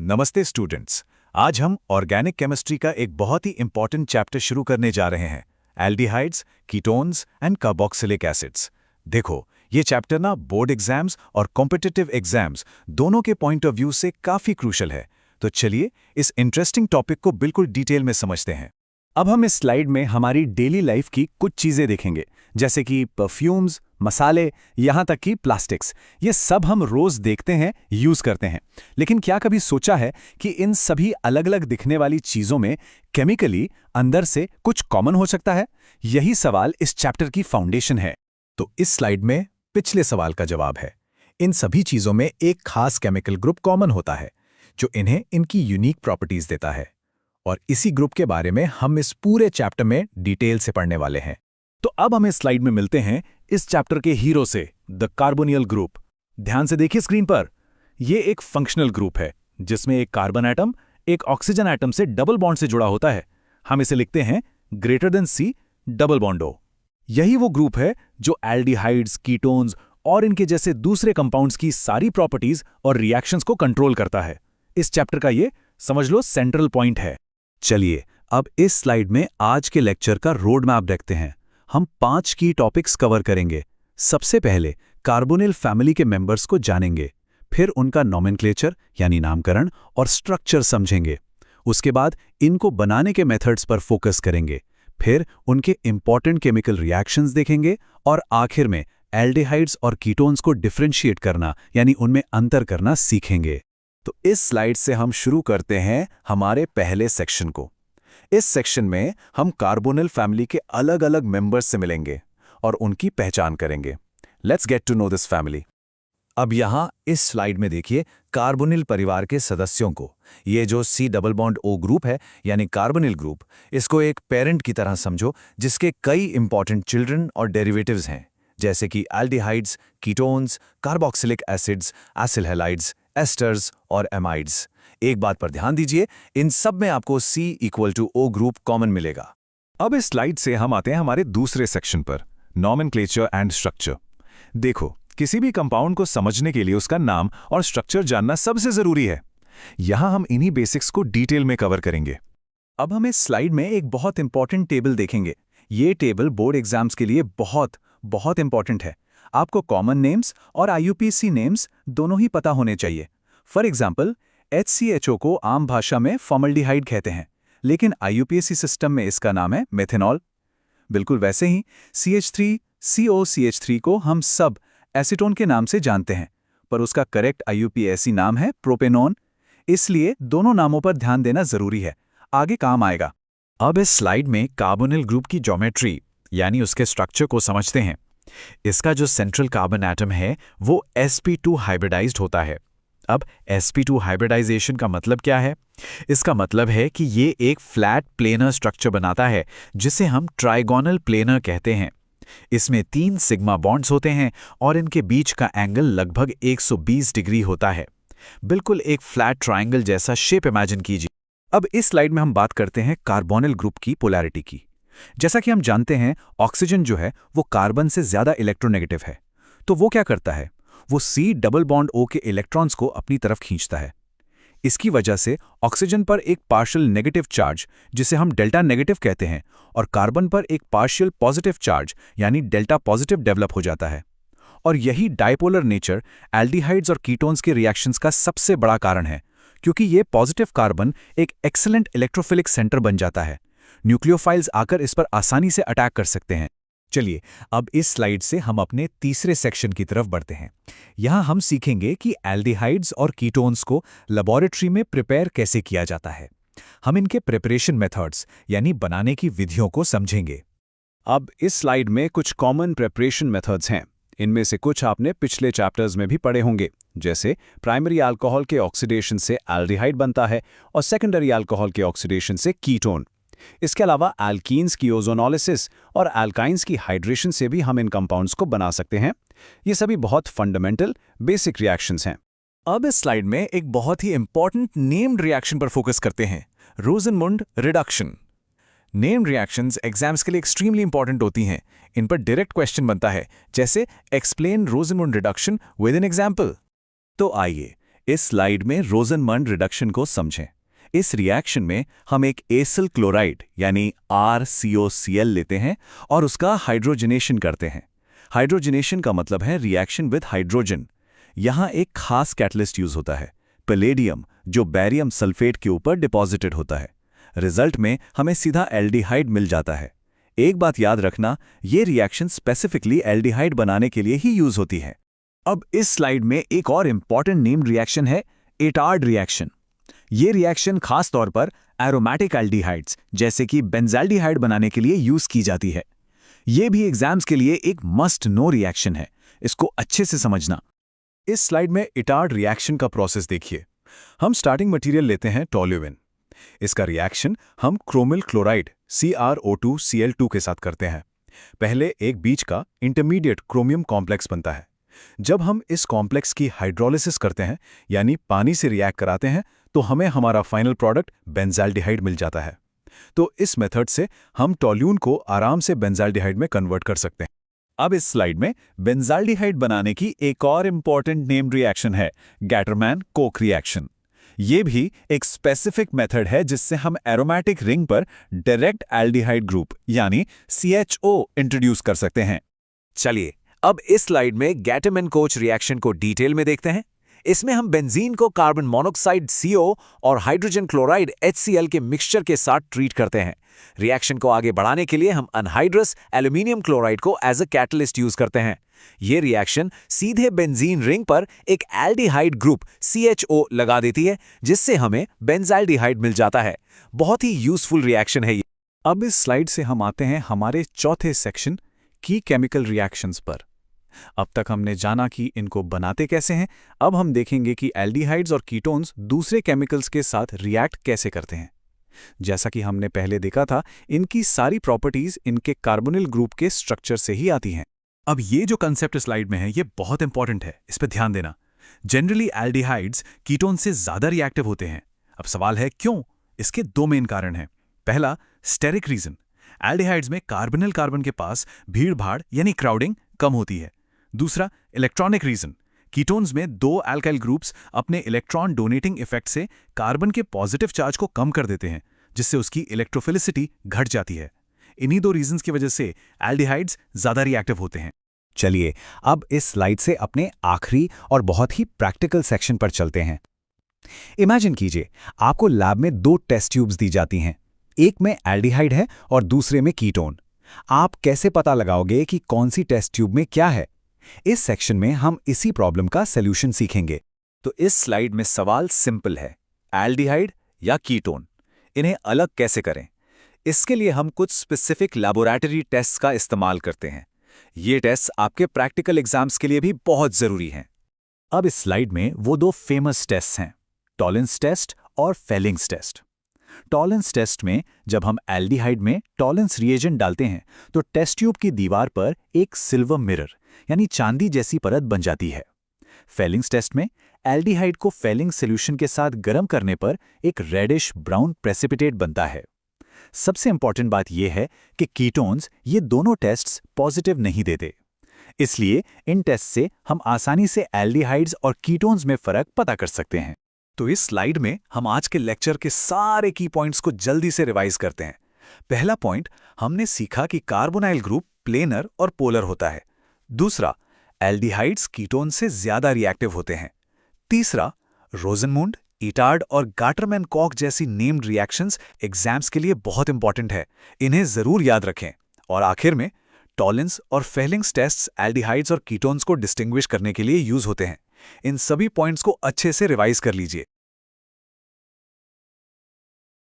नमस्ते स्टूडेंट्स। आज हम ऑर्गेनिक केमिस्ट्री का एक बहुत ही इंपॉर्टेंट चैप्टर शुरू करने जा रहे हैं, aldehydes, ketones and carboxylic acids. देखो, ये चैप्टर ना बोर्ड एग्जाम्स और कॉम्पिटिटिव एग्जाम्स दोनों के पॉइंट ऑफ व्यू से काफ़ी क्रूशल है। तो चलिए इस इंटरेस्टिंग टॉपिक को बिल्कुल डिटेल में समझते हैं। अब हम इस स्लाइड में हमारी डेली लाइफ की कुछ चीज़ें देखेंगे, जैसे कि परफ्यूम्स, मसाले, यहाँ तक कि प्लास्टिक्स। ये सब हम रोज़ देखते हैं, यूज़ करते हैं। लेकिन क्या कभी सोचा है कि इन सभी अलग अलग दिखने वाली चीज़ों में केमिकली अंदर से कुछ कॉमन हो सकता है? यही सवाल इस चैप्टर की फाउंडेशन है। तो इस स्लाइड में पिछले सवाल का जवाब है। इन सभी चीज़ों में एक खास केमिकल ग्रुप कॉमन होता है, जो इन्हें इनकी यूनिक प्रॉपर्टीज़ देता है। और इसी ग्रुप के बारे में हम इस पूरे चैप्टर में डिटेल से पढ़ने वाले हैं। तो अब हम इस स्लाइड में मिलते हैं इस चैप्टर के हीरो से, द कार्बोनिल ग्रुप। ध्यान से देखिए स्क्रीन पर। यह एक फंक्शनल ग्रुप है जिसमें एक कार्बन एटम एक ऑक्सीजन एटम से डबल बॉन्ड से जुड़ा होता है। हम इसे लिखते हैं greater than C double bond O। यही वो ग्रुप है जो एल्डिहाइड्स, कीटोन्स और इनके जैसे दूसरे कंपाउंड्स की सारी प्रॉपर्टीज और रिएक्शंस को कंट्रोल करता है। इस चैप्टर का ये समझ लो सेंट्रल पॉइंट है। चलिए अब इस स्लाइड में आज के लेक्चर का रोड मैप देखते हैं। हम 5 की टॉपिक्स कवर करेंगे। सबसे पहले कार्बोनिल फैमिली के मेंबर्स को जानेंगे, फिर उनका नॉमेनक्लेचर यानी नामकरण और स्ट्रक्चर समझेंगे। उसके बाद इनको बनाने के मेथड्स पर फोकस करेंगे, फिर उनके इंपॉर्टेंट केमिकल रिएक्शंस देखेंगे और आखिर में एल्डिहाइड्स और कीटोन्स को डिफरेंशिएट करना यानी उनमें अंतर करना सीखेंगे। तो इस स्लाइड से हम शुरू करते हैं हमारे पहले सेक्शन को। इस सेक्शन में हम कार्बोनिल फैमिली के अलग अलग मेंबर्स से मिलेंगे और उनकी पहचान करेंगे। Let's get to know this family. अब यहाँ इस स्लाइड में देखिए कार्बोनिल परिवार के सदस्यों को। ये जो C double bond O group है यानी कार्बोनिल ग्रुप, इसको एक पेरेंट की तरह समझो जिसके कई इंपॉर्टेंट चिल्ड्रन और डेरिवेटिव्स हैं, जैसे कि aldehydes, ketones, carboxylic acids, acyl halides, asters और एमाइड्स। एक बात पर ध्यान दीजिए, इन सब में आपको C equal to O group common मिलेगा। अब इस स्लाइड से हम आते हैं हमारे दूसरे सेक्शन पर, नॉमेनक्लेचर एंड स्ट्रक्चर। देखो, किसी भी कंपाउंड को समझने के लिए उसका नाम और स्ट्रक्चर जानना सबसे जरूरी है। यहां हम इन्हीं बेसिक्स को डिटेल में कवर करेंगे। अब हम इस स्लाइड में एक बहुत इंपॉर्टेंट टेबल देखेंगे। ये टेबल बोर्ड एग्जाम्स के लिए बहुत इंपॉर्टेंट है। आपको कॉमन नेम्स और IUPAC नेम्स दोनों ही पता होने चाहिए। फॉर एग्जाम्पल, HCHO को आम भाषा में फॉर्मल्डिहाइड कहते हैं, लेकिन IUPAC सिस्टम में इसका नाम है मेथेनॉल। बिल्कुल वैसे ही CH3COCH3 को हम सब एसीटोन के नाम से जानते हैं, पर उसका करेक्ट IUPAC नाम है प्रोपेनॉन। इसलिए दोनों नामों पर ध्यान देना जरूरी है, आगे काम आएगा। अब इस स्लाइड में कार्बोनिल ग्रुप की ज्योमेट्री यानी उसके स्ट्रक्चर को समझते हैं। इसका जो सेंट्रल कार्बन एटम है वो sp2 हाइब्रिडाइज्ड होता है। अब sp2 हाइब्रिडाइजेशन का मतलब क्या है? इसका मतलब है कि ये एक फ्लैट प्लेनर स्ट्रक्चर बनाता है जिसे हम ट्राइगोनल प्लेनर कहते हैं। इसमें 3 सिग्मा बॉन्ड्स होते हैं और इनके बीच का एंगल लगभग 120 डिग्री होता है। बिल्कुल एक फ्लैट ट्राइंगल जैसा शेप इमेजिन कीजिए। अब इस स्लाइड में हम बात करते हैं कार्बोनिल ग्रुप की पोलैरिटी की। जैसा कि हम जानते हैं, ऑक्सीजन जो है वो कार्बन से ज्यादा इलेक्ट्रोनेगेटिव है। तो वो क्या करता है? वो C डबल बॉन्ड O के इलेक्ट्रॉन्स को अपनी तरफ खींचता है। इसकी वजह से ऑक्सीजन पर एक पार्शियल नेगेटिव चार्ज, जिसे हम डेल्टा नेगेटिव कहते हैं, और कार्बन पर एक पार्शियल पॉजिटिव चार्ज यानी डेल्टा पॉजिटिव डेवलप हो जाता है। और यही डाइपोलर नेचर एल्डिहाइड्स और कीटोन्स के रिएक्शंस का सबसे बड़ा कारण है, क्योंकि ये पॉजिटिव कार्बन एक एक्सीलेंट इलेक्ट्रोफिलिक सेंटर बन जाता है। न्यूक्लियोफाइल्स आकर इस पर आसानी से अटैक कर सकते हैं। चलिए अब इस स्लाइड से हम अपने तीसरे सेक्शन की तरफ बढ़ते हैं। यहाँ हम सीखेंगे कि एल्डिहाइड्स और कीटोन्स को लेबोरेटरी में प्रिपेयर कैसे किया जाता है। हम इनके प्रिपरेशन मेथड्स यानी बनाने की विधियों को समझेंगे। अब इस स्लाइड में कुछ कॉमन प्रिपरेशन मेथड्स हैं। इनमें से कुछ आपने पिछले चैप्टर्स में भी पढ़े होंगे, जैसे प्राइमरी अल्कोहल के ऑक्सीडेशन से एल्डिहाइड बनता है और सेकेंडरी अल्कोहल के ऑक्सीडेशन से कीटोन। इसके अलावा एल्कीन्स की ओजोनोलिसिस और एल्काइंस की हाइड्रेशन से भी हम इन कंपाउंड्स को बना सकते हैं। ये सभी बहुत फंडामेंटल बेसिक रिएक्शंस हैं। अब इस स्लाइड में एक बहुत ही इंपॉर्टेंट नेम्ड रिएक्शन पर फोकस करते हैं, रोजनमुंड रिडक्शन। नेम्ड रिएक्शंस एग्जाम्स के लिए एक्सट्रीमली इंपॉर्टेंट होती हैं। इन पर डायरेक्ट क्वेश्चन बनता है, जैसे explain रोजनमुंड reduction with an example. तो आइए इस स्लाइड में रोजनमंड रिडक्शन को समझें। इस रिएक्शन में हम एक एसिल क्लोराइड यानी RCOCl लेते हैं और उसका हाइड्रोजनेशन करते हैं। हाइड्रोजनेशन का मतलब है रिएक्शन विद हाइड्रोजन। यहाँ एक खास कैटलिस्ट यूज होता है, पैलेडियम, जो बेरियम सल्फेट के ऊपर डिपॉजिटेड होता है। रिजल्ट में हमें सीधा एल्डिहाइड मिल जाता है। एक बात याद रखना, ये रिएक्शन स्पेसिफिकली एल्डिहाइड बनाने के लिए ही यूज होती है। अब इस स्लाइड में एक और इंपॉर्टेंट नेम्ड रिएक्शन है इटार्ड रिएक्शन। ये रिएक्शन खास तौर पर एरोमेटिक एल्डिहाइड्स जैसे कि बेंजाल्डिहाइड बनाने के लिए यूज की जाती है। ये भी एग्जाम्स के लिए एक मस्ट नो रिएक्शन है, इसको अच्छे से समझना। इस स्लाइड में इटार्ड रिएक्शन का प्रोसेस देखिए। हम स्टार्टिंग मटेरियल लेते हैं टोल्यूएन। इसका रिएक्शन हम क्रोमिल क्लोराइड CrO2Cl2 के साथ करते हैं। पहले एक बीच का इंटरमीडिएट क्रोमियम कॉम्प्लेक्स बनता है। जब हम इस कॉम्प्लेक्स की हाइड्रोलिसिस करते हैं यानी पानी से रिएक्ट कराते हैं, तो हमें हमारा फाइनल प्रोडक्ट बेंजाल्डिहाइड मिल जाता है। तो इस मेथड से हम टोल्यून को आराम से बेंजाल्डिहाइड में कन्वर्ट कर सकते हैं। अब इस स्लाइड में बेंजाल्डिहाइड बनाने की एक और इंपॉर्टेंट नेम्ड रिएक्शन है गैटरमैन कोक रिएक्शन। ये भी एक स्पेसिफिक मेथड है जिससे हम एरोमेटिक रिंग पर डायरेक्ट एल्डिहाइड ग्रुप यानी CHO इंट्रोड्यूस कर सकते हैं। चलिए अब इस स्लाइड में गैटरमैन कोच रिएक्शन को डिटेल में देखते हैं। इसमें हम बेंजीन को कार्बन मोनोक्साइड CO और हाइड्रोजन क्लोराइड HCl के मिक्सचर के साथ ट्रीट करते हैं। रिएक्शन को आगे बढ़ाने के लिए हम अनहाइड्रस एल्यूमिनियम क्लोराइड को एज अ कैटलिस्ट यूज करते हैं। ये रिएक्शन सीधे बेंजीन रिंग पर एक एल्डिहाइड ग्रुप CHO लगा देती है, जिससे हमें बेंजाल्डिहाइड मिल जाता है। बहुत ही यूजफुल रिएक्शन है ये। अब इस स्लाइड से हम आते हैं हमारे चौथे सेक्शन की केमिकल रिएक्शंस पर। अब तक हमने जाना कि इनको बनाते कैसे हैं, अब हम देखेंगे कि एल्डिहाइड्स और कीटोन्स दूसरे केमिकल्स के साथ रिएक्ट कैसे करते हैं। जैसा कि हमने पहले देखा था, इनकी सारी प्रॉपर्टीज इनके कार्बोनिल ग्रुप के स्ट्रक्चर से ही आती हैं। अब ये जो कंसेप्ट स्लाइड में है ये बहुत इंपॉर्टेंट है, इस पर ध्यान देना। जनरली एल्डिहाइड्स कीटोन से ज्यादा रिएक्टिव होते हैं। अब सवाल है क्यों? इसके दो मेन कारण हैं। पहला, स्टेरिक रीजन। एल्डिहाइड्स में कार्बोनिल कार्बन के पास भीड़ भाड़ यानी क्राउडिंग कम होती है। दूसरा, इलेक्ट्रॉनिक रीजन। कीटोन्स में दो अल्काइल ग्रुप्स अपने इलेक्ट्रॉन डोनेटिंग इफेक्ट से कार्बन के पॉजिटिव चार्ज को कम कर देते हैं, जिससे उसकी इलेक्ट्रोफिलिसिटी घट जाती है। इन्हीं दो रीजंस की वजह से एल्डिहाइड्स ज्यादा रिएक्टिव होते हैं। चलिए अब इस स्लाइड से अपने आखिरी और बहुत ही प्रैक्टिकल सेक्शन पर चलते हैं। इमेजिन कीजिए आपको लैब में दो टेस्ट ट्यूब्स दी जाती हैं, एक में एल्डिहाइड है और दूसरे में कीटोन। आप कैसे पता लगाओगे कि कौन सी टेस्ट ट्यूब में क्या है? इस सेक्शन में हम इसी प्रॉब्लम का सॉल्यूशन सीखेंगे। तो इस स्लाइड में सवाल सिंपल है, एल्डिहाइड या कीटोन, इन्हें अलग कैसे करें? इसके लिए हम कुछ स्पेसिफिक लैबोरेटरी टेस्ट्स का इस्तेमाल करते हैं। ये टेस्ट आपके प्रैक्टिकल एग्जाम्स के लिए भी बहुत जरूरी हैं। अब इस स्लाइड में वो दो फेमस टेस्ट्स हैं, टॉलेंस टेस्ट और फेलिंग्स टेस्ट। टॉलेंस टेस्ट में जब हम एल्डिहाइड में टॉलेंस रिएजेंट डालते हैं तो टेस्ट ट्यूब की दीवार पर एक सिल्वर मिरर यानी चांदी जैसी परत बन जाती है। फेलिंग्स टेस्ट में एल्डिहाइड को फेलिंग सॉल्यूशन के साथ गर्म करने पर एक रेडिश ब्राउन प्रेसिपिटेट बनता है। सबसे इंपॉर्टेंट बात यह है कि कीटोन्स ये दोनों टेस्ट्स पॉजिटिव नहीं देते, इसलिए इन टेस्ट से हम आसानी से एल्डिहाइड्स और कीटोन्स में फर्क पता कर सकते हैं। तो इस स्लाइड में हम आज के लेक्चर के सारे की पॉइंट्स को जल्दी से रिवाइज करते हैं। पहला पॉइंट, हमने सीखा कि कार्बोनाइल ग्रुप प्लेनर और पोलर होता है। दूसरा, एल्डिहाइड्स कीटोन से ज्यादा रिएक्टिव होते हैं। तीसरा, रोजनमुंड, इटार्ड और गाटरमैन कॉक जैसी नेम्ड रिएक्शंस एग्जाम्स के लिए बहुत इंपॉर्टेंट है, इन्हें जरूर याद रखें। और आखिर में, टॉलेंस और फेलिंग्स टेस्ट्स एल्डिहाइड्स और कीटोन्स को डिस्टिंग्विश करने के लिए यूज होते हैं। इन सभी पॉइंट्स को अच्छे से रिवाइज कर लीजिए।